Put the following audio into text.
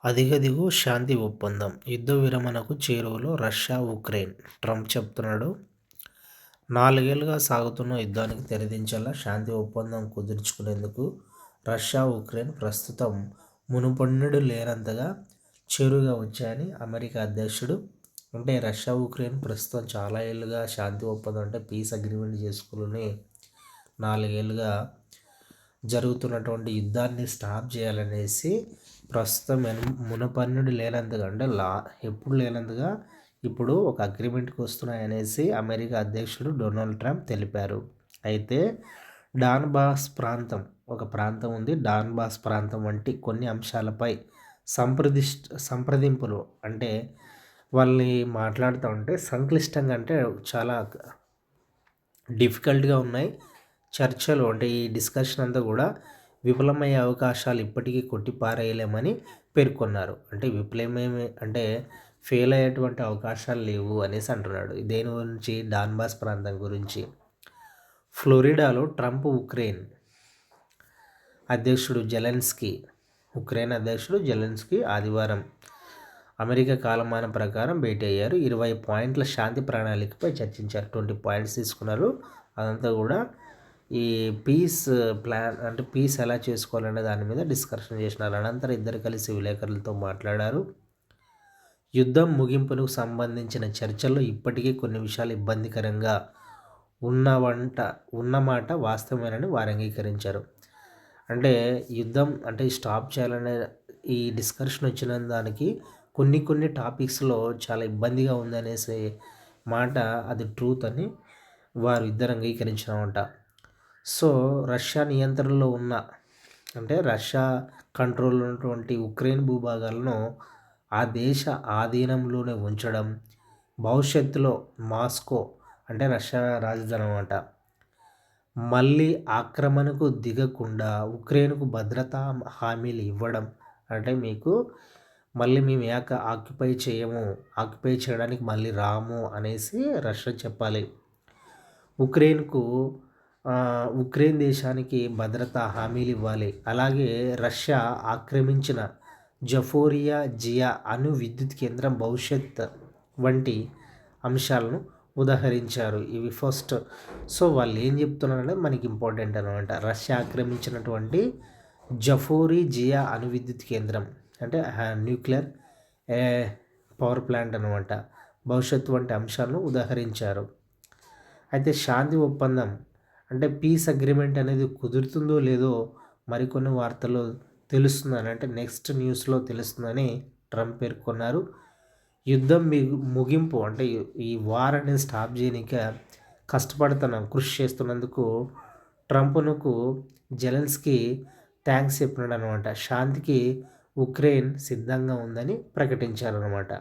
అదిగదిగో శాంతి ఒప్పందం. యుద్ధ విరమణకు చేరువలో రష్యా, ఉక్రెయిన్. ట్రంప్ చెప్తున్నాడు. 4 ఏళ్లుగా సాగుతున్న యుద్ధానికి తెరదించేలా శాంతి ఒప్పందం కుదుర్చుకునేందుకు రష్యా, ఉక్రెయిన్ ప్రస్తుతం మునుపెన్నడూ లేనంతగా చేరువగా వచ్చాయని అమెరికా అధ్యక్షుడు అంటే రష్యా, ఉక్రెయిన్ ప్రస్తుతం చాలా ఏళ్లుగా శాంతి ఒప్పందం అంటే పీస్ అగ్రిమెంట్ చేసుకుని 4 ఏళ్లుగా జరుగుతున్నటువంటి యుద్ధాన్ని స్టాప్ చేయాలనేసి ప్రస్తుతం మునుపెన్నడూ లేనంతగా అంటే ఎప్పుడు లేనంతగా ఇప్పుడు ఒక అగ్రిమెంట్కి వస్తున్నాయనేసి అమెరికా అధ్యక్షుడు డొనాల్డ్ ట్రంప్ తెలిపారు. అయితే డాన్బాస్ ప్రాంతం ఒక ప్రాంతం ఉంది. డాన్బాస్ ప్రాంతం వంటి కొన్ని అంశాలపై సంప్రదింపులు అంటే వాళ్ళని మాట్లాడుతూ ఉంటే సంక్లిష్టంగా అంటే చాలా డిఫికల్ట్గా ఉన్నాయి చర్చలు. అంటే ఈ డిస్కషన్ అంతా కూడా విఫలమయ్యే అవకాశాలు ఇప్పటికీ కొట్టిపారేయలేమని పేర్కొన్నారు. అంటే విఫలమేమి అంటే ఫెయిల్ అయ్యేటువంటి అవకాశాలు లేవు అనేసి అంటున్నాడు. దేని గురించి? డాన్బాస్ ప్రాంతం గురించి. ఫ్లోరిడాలో ట్రంప్ ఉక్రెయిన్ అధ్యక్షుడు జెలెన్స్కీ ఆదివారం అమెరికా కాలమానం ప్రకారం భేటీ అయ్యారు. 20 పాయింట్ల శాంతి ప్రణాళికపై చర్చించారు. 20 పాయింట్స్ తీసుకున్నారు. అదంతా కూడా ఈ పీస్ ప్లాన్ అంటే పీస్ ఎలా చేసుకోవాలనే దాని మీద డిస్కషన్ చేసినారు. అనంతరం ఇద్దరు కలిసి విలేకరులతో మాట్లాడారు. యుద్ధం ముగింపునకు సంబంధించిన చర్చల్లో ఇప్పటికీ కొన్ని విషయాలు ఇబ్బందికరంగా ఉన్నమాట వాస్తవమేనని వారు అంగీకరించారు. అంటే యుద్ధం అంటే స్టాప్ చేయాలనే ఈ డిస్కషన్ వచ్చిన దానికి కొన్ని టాపిక్స్లో చాలా ఇబ్బందిగా ఉందనేసి మాట అది ట్రూత్ అని వారు ఇద్దరు అంగీకరించినమాట. సో రష్యా నియంత్రణలో ఉన్న అంటే రష్యా కంట్రోల్లో ఉన్నటువంటి ఉక్రెయిన్ భూభాగాలను ఆ దేశ ఆధీనంలోనే ఉంచడం, భవిష్యత్తులో మాస్కో అంటే రష్యా రాజధాని అన్నమాట మళ్ళీ ఆక్రమణకు దిగకుండా ఉక్రెయిన్కు భద్రతా హామీలు ఇవ్వడం. అంటే మీకు మళ్ళీ మేము ఆక్యుపై చేయడానికి మళ్ళీ రాము అనేసి రష్యా చెప్పాలి. ఉక్రెయిన్ దేశానికి భద్రతా హామీలు ఇవ్వాలి. అలాగే రష్యా ఆక్రమించిన జపోరియా అణు విద్యుత్ కేంద్రం భవిష్యత్ వంటి అంశాలను ఉదహరించారు. ఇవి ఫస్ట్. సో వాళ్ళు ఏం చెప్తున్నారంటే మనకి ఇంపార్టెంట్ అనమాట. రష్యా ఆక్రమించినటువంటి జపోరియా అణు విద్యుత్ కేంద్రం అంటే న్యూక్లియర్ పవర్ ప్లాంట్ అనమాట భవిష్యత్తు వంటి అంశాలను ఉదహరించారు. అయితే శాంతి ఒప్పందం అంటే పీస్ అగ్రిమెంట్ అనేది కుదురుతుందో లేదో మరికొన్ని వార్తల్లో తెలుస్తుందని అంటే నెక్స్ట్ న్యూస్లో తెలుస్తుందని ట్రంప్ పేర్కొన్నారు. యుద్ధం ముగింపు అంటే ఈ వార్ అనేది స్టాప్ చేయడానికి కృషి చేస్తున్నందుకు ట్రంప్కు జెలెన్స్కీ థ్యాంక్స్ చెప్పినాడు అనమాట. శాంతికి ఉక్రెయిన్ సిద్ధంగా ఉందని ప్రకటించారనమాట.